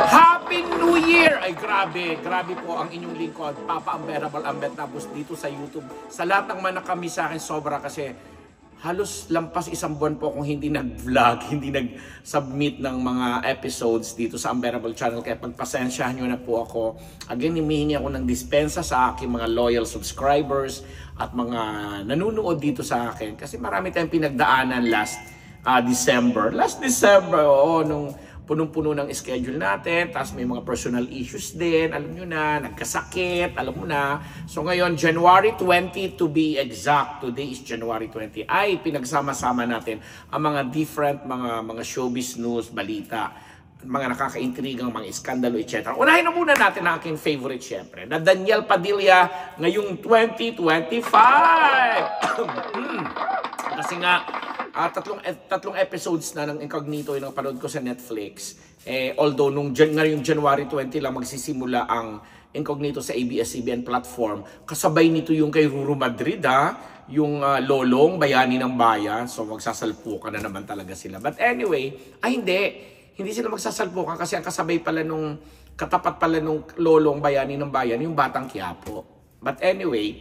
Happy New Year! Ay grabe po ang inyong lingkod, Papa Unbearable Ambet, tapos dito sa YouTube. Sa lahat ng manakami sa akin, sobra kasi halos lampas isang buwan po kung hindi nag-vlog, hindi nag-submit ng mga episodes dito sa Unbearable Channel. Kaya pagpasensyahan nyo na po ako. Again, humihingi ako ng dispensa sa aking mga loyal subscribers at mga nanonood dito sa akin. Kasi marami tayong pinagdaanan last December. Last December, nung punong-puno ng schedule natin, tapos may mga personal issues din, alam nyo na, nagkasakit, alam mo na. So ngayon, January 20 to be exact, today is January 20, ay pinagsama-sama natin ang mga different, mga showbiz news, balita, mga nakakaintrigang, mga iskandalo, etc. Unahin na muna natin ang aking favorite, syempre, na Daniel Padilla ngayong 2025! Kasi nga, tatlong episodes na ng Incognito yung napanood ko sa Netflix. Although ngayong January 20 lang magsisimula ang Incognito sa ABS-CBN platform, kasabay nito yung kay Ruru Madrid, yung Lolong, Bayani ng Bayan. So magsasalpukan na naman talaga sila. But anyway, hindi sila magsasalpukan kasi ang kasabay pala katapat pala nung Lolong, Bayani ng Bayan, yung Batang Quiapo. But anyway,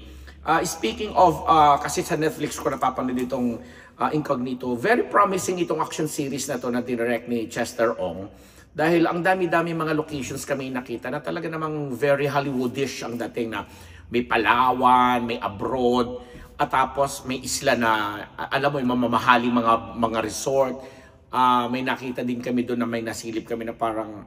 speaking of, kasi sa Netflix ko napapanood itong Incognito, very promising itong action series na to na direct ni Chester Ong. Dahil ang dami-dami mga locations kami nakita na talaga namang very Hollywoodish ang dating, na may Palawan, may abroad, at tapos may isla na, alam mo, yung mamamahaling mga resort. May nakita din kami doon na may nasilip kami na parang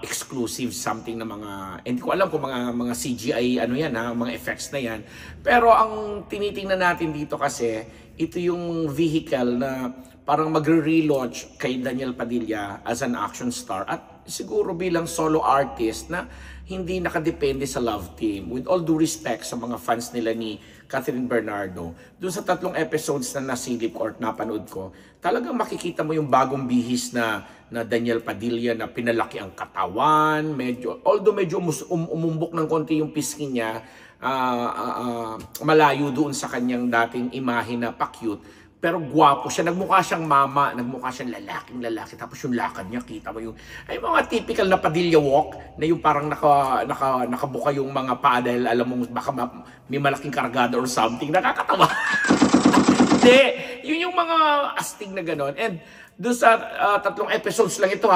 exclusive something na mga, hindi ko alam kung mga CGI mga effects na yan. Pero ang tinitingnan natin dito kasi, ito yung vehicle na parang magre-relaunch kay Daniel Padilla as an action star at siguro bilang solo artist na hindi nakadepende sa love team. With all due respect sa mga fans nila ni Catherine Bernardo, doon sa tatlong episodes na nasilip ko or napanood ko, talagang makikita mo yung bagong bihis na Daniel Padilla na pinalaki ang katawan, although medyo umumbok ng konti yung pisngi niya, malayo doon sa kanyang dating imahe na pa-cute, pero gwapo siya, nagmukha siyang mama, nagmukha siyang lalaki, tapos yung lakad niya, kita mo yung, ay mga typical na Padilla walk, na yung parang nakabuka yung mga paa dahil alam mo, baka may malaking kargada or something, nakakatawa. Hindi, yun yung mga astig na ganon. And doon sa tatlong episodes lang ito,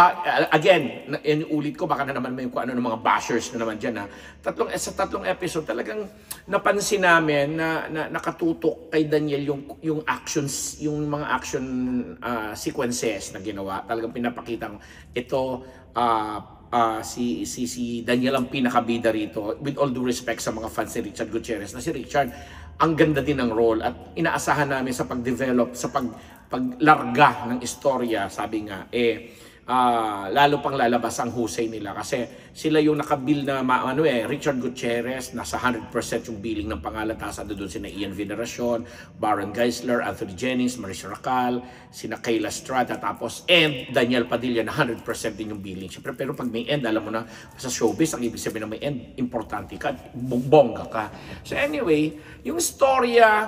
again, ulit ko, baka na naman may kung ano ng mga bashers na naman dyan, sa tatlong episode, talagang napansin namin na nakatutok kay Daniel yung actions, yung mga action sequences na ginawa. Talagang pinapakitang ito, si Daniel ang pinakabida rito, with all due respect sa mga fans ni Richard Gutierrez, na si Richard, ang ganda din ng role at inaasahan namin sa pag-develop, sa paglarga ng istorya, sabi nga, lalo pang lalabas ang husay nila kasi sila yung nakabil na Richard Gutierrez, nasa 100% yung billing ng pangalan, tapos doon sina Ian Veneracion, Baron Geisler, Anthony Jennings, Marisha Racal, sina Kayla Strada, tapos Daniel Padilla na 100% din yung billing. Siyempre, pero pag may end, alam mo na, sa showbiz, ang ibig sabihin na may end, importante ka, bongga ka. So anyway, yung storya,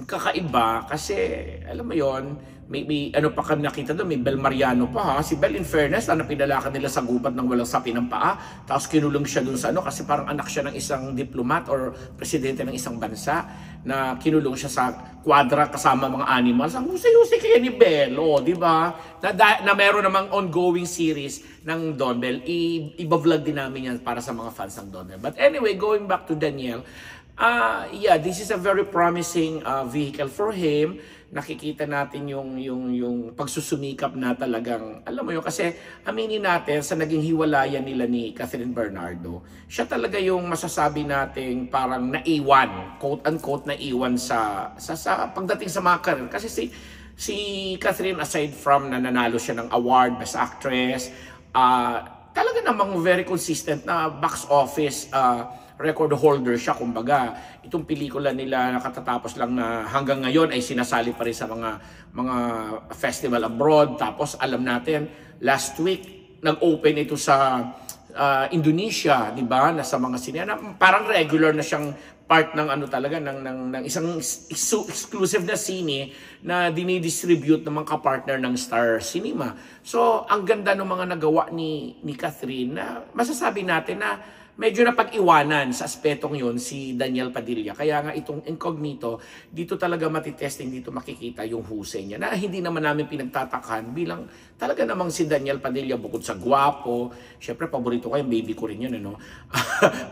kakaiba kasi, alam mo yon, may ano pa kami nakita doon, may Bel Mariano pa si Bel, in fairness, pinalakan nila sa gubat ng walang sapi ng paa, tapos kinulong siya doon sa kasi parang anak siya ng isang diplomat or presidente ng isang bansa, na kinulong siya sa kwadra kasama mga animals. Ang husay-husay kaya ni Bel, di ba? Na meron namang ongoing series ng Don Bel, iba-vlog din namin yan para sa mga fans ng Don Bel. But anyway, going back to Daniel, this is a very promising vehicle for him. Nakikita natin yung pagsusumikap na talagang, alam mo yun, kasi aminin natin sa naging hiwalayan nila ni Catherine Bernardo, siya talaga yung masasabi nating parang naiwan, quote-unquote naiwan sa pagdating sa mga career. Kasi si Catherine, aside from nanalo siya ng award, Best Actress, talaga namang very consistent na box office record holder siya. Kumbaga, itong pelikula nila nakatatapos lang na hanggang ngayon ay sinasali pa rin sa mga festival abroad. Tapos alam natin, last week nag-open ito sa Indonesia, di ba? Na sa mga sinema, parang regular na siyang part ng ano talaga ng isang exclusive na sine na dinidistribute ng mga kapartner ng Star Cinema. So, ang ganda ng mga nagawa ni Catherine na masasabi natin na medyo napag-iwanan sa aspetong yun si Daniel Padilla. Kaya nga itong Incognito, dito talaga matitesting, dito makikita yung husay niya na hindi naman namin pinagtatakhan bilang talaga namang si Daniel Padilla bukod sa gwapo. Syempre, paborito ko yung baby ko rin yun, ano?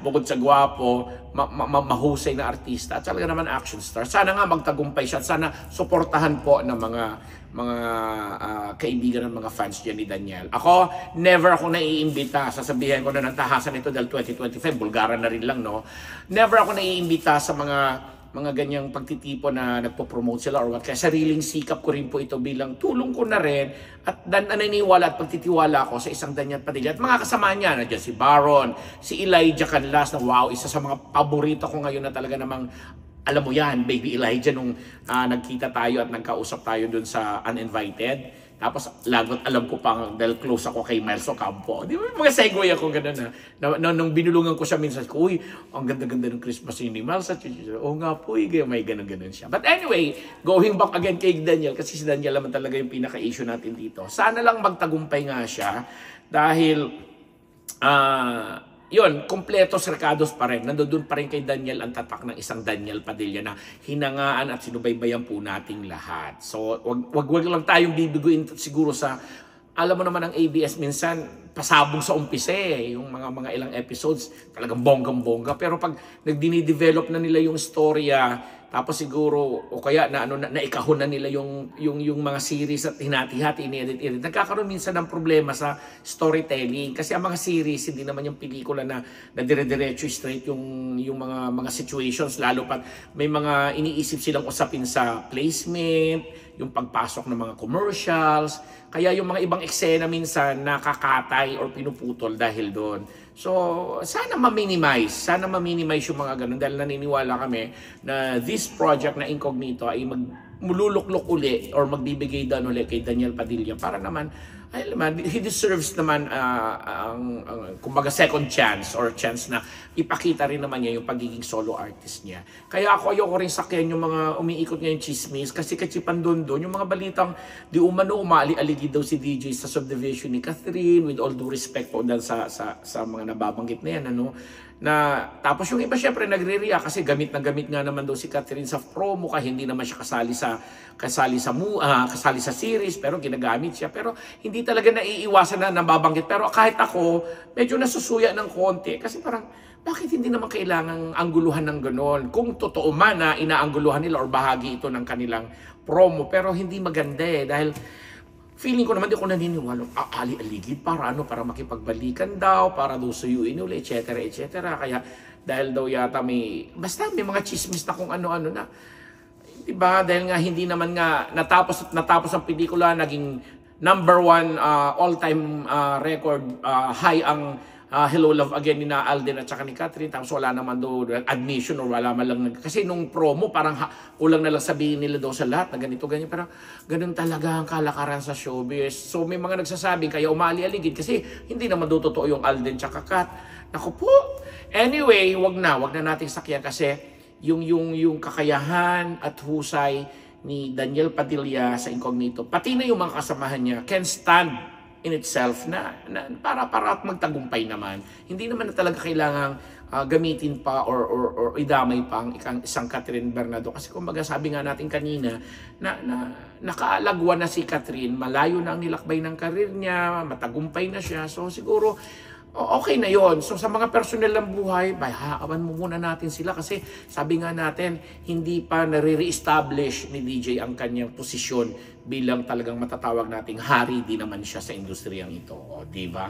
Bukod sa gwapo, mahusay na artista at talaga naman action star. Sana nga magtagumpay siya at sana suportahan po ng mga kaibigan ng mga fans dyan ni Daniel. Ako, never ako naiimbita. Sasabihin ko na ng tahasan ito dahil 2025, Bulgara na rin lang, no? Never ako naiimbita sa mga ganyang pagtitipo na nagpo-promote sila or what. Kaya sariling sikap ko rin po ito bilang tulong ko na rin at naniniwala at pagtitiwala ko sa isang Daniel Padilla. At mga kasama niya, nandiyan si Baron, si Elijah Canlas na wow, isa sa mga paborito ko ngayon na talaga namang alam mo yan, baby Elijah, nung nagkita tayo at nagkausap tayo dun sa Uninvited. Tapos, lagot alam ko pang, dahil close ako kay Miles Ocampo. Di ba, mga segue ako gano'n na nung binulungan ko siya minsan, uy, ang ganda-ganda ng Christmas ni Miles. Oo nga po, may gano'n siya. But anyway, going back again kay Daniel, kasi si Daniel naman talaga yung pinaka-issue natin dito. Sana lang magtagumpay nga siya, dahil, yun, kompleto Recados pa rin. Nandoon pa rin kay Daniel ang tatak ng isang Daniel Padilla na hinangaan at sinubaybayan po nating lahat. So, wag lang tayong bibiguin siguro sa, alam mo naman ang ABS minsan, pasabog sa umpisa yung mga ilang episodes, talagang bonggang-bongga. Pero pag nagdini-develop na nila yung storya, tapos siguro, o kaya naikahon na nila yung mga series at hinati-hati, ini-edit. Nagkakaroon minsan ng problema sa storytelling. Kasi ang mga series, hindi naman yung pelikula na dire-diretso straight yung mga situations. Lalo pat may mga iniisip silang usapin sa placement, yung pagpasok ng mga commercials. Kaya yung mga ibang eksena minsan nakakatay or pinuputol dahil doon. So, sana ma-minimize yung mga ganun dahil naniniwala kami na this project na Incognito ay mululuklok uli or magbibigay doon uli kay Daniel Padilla para naman, he deserves naman kumbaga second chance or chance na ipakita rin naman niya yung pagiging solo artist niya. Kaya ayoko rin sakyan yung mga umiikot ngayon chismis kasi kachipan doon yung mga balitang di umano umali-aligi daw si DJ sa subdivision ni Catherine, with all due respect po dahil sa mga nababanggit na yan, ano, na tapos yung iba syempre nagre-react kasi gamit na gamit nga naman daw si Catherine sa promo kaya hindi naman siya kasali sa series pero ginagamit siya, pero hindi talaga naiiwasan na nababanggit. Pero kahit ako medyo nasusuya ng konti kasi parang bakit hindi naman kailangang angguluhan ng ganon kung totoo man na inaangguluhan nila or bahagi ito ng kanilang promo, pero hindi maganda dahil feeling ko naman, di ko naniniwala, ali-aligid para para makipagbalikan daw, para daw suyuin uli, etc. Kaya dahil daw yata basta may mga chismis na kung ano-ano na, diba? Dahil nga hindi naman nga natapos ang pelikula, naging number 1 all-time record high ang Hello Love Again ni Alden at saka ni Catherine, tapos wala naman daw admission or wala man lang kasi nung promo parang kulang na lang sabihin nila daw sa lahat na ganito ganyan, pero ganun talaga ang kalakaran sa showbiz. So may mga nagsasabi kaya umali-aligid kasi hindi naman daw totoo yung Alden tsaka Kat. Naku po. Anyway, wag na nating sakyan kasi yung kakayahan at husay ni Daniel Padilla sa Incognito, pati na yung mga kasamahan niya can stand in itself na para magtagumpay naman. Hindi naman na talaga kailangang gamitin pa or idamay pa ang isang Catherine Bernardo. Kasi kumbaga sabi nga natin kanina na nakaalagwa na si Catherine, malayo na ang nilakbay ng karir niya, matagumpay na siya. So siguro okay na yon. So sa mga personal ng buhay, hayaan mo muna natin sila kasi sabi nga natin, hindi pa nare-reestablish ni DJ ang kanyang posisyon bilang talagang matatawag nating hari din naman siya sa industriyang ito. O, di ba?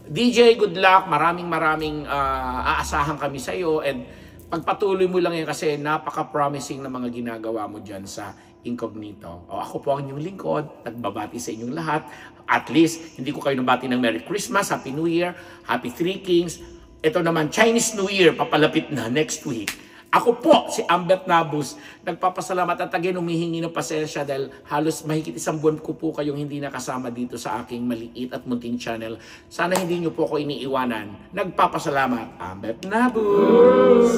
DJ, good luck. Maraming aasahan kami sa iyo and pagpatuloy mo lang yan kasi napaka-promising na mga ginagawa mo dyan sa Incognito. O, ako po ang inyong lingkod. Nagbabati sa inyong lahat. At least, hindi ko kayo nabati ng Merry Christmas, Happy New Year, Happy Three Kings. Ito naman, Chinese New Year, papalapit na next week. Ako po, si Ambet Nabus, nagpapasalamat at again humihingi ng pasensya dahil halos mahigit 1 buwan ko po kayong hindi nakasama dito sa aking maliit at munting channel. Sana hindi nyo po ako iniiwanan. Nagpapasalamat, Ambet Nabus!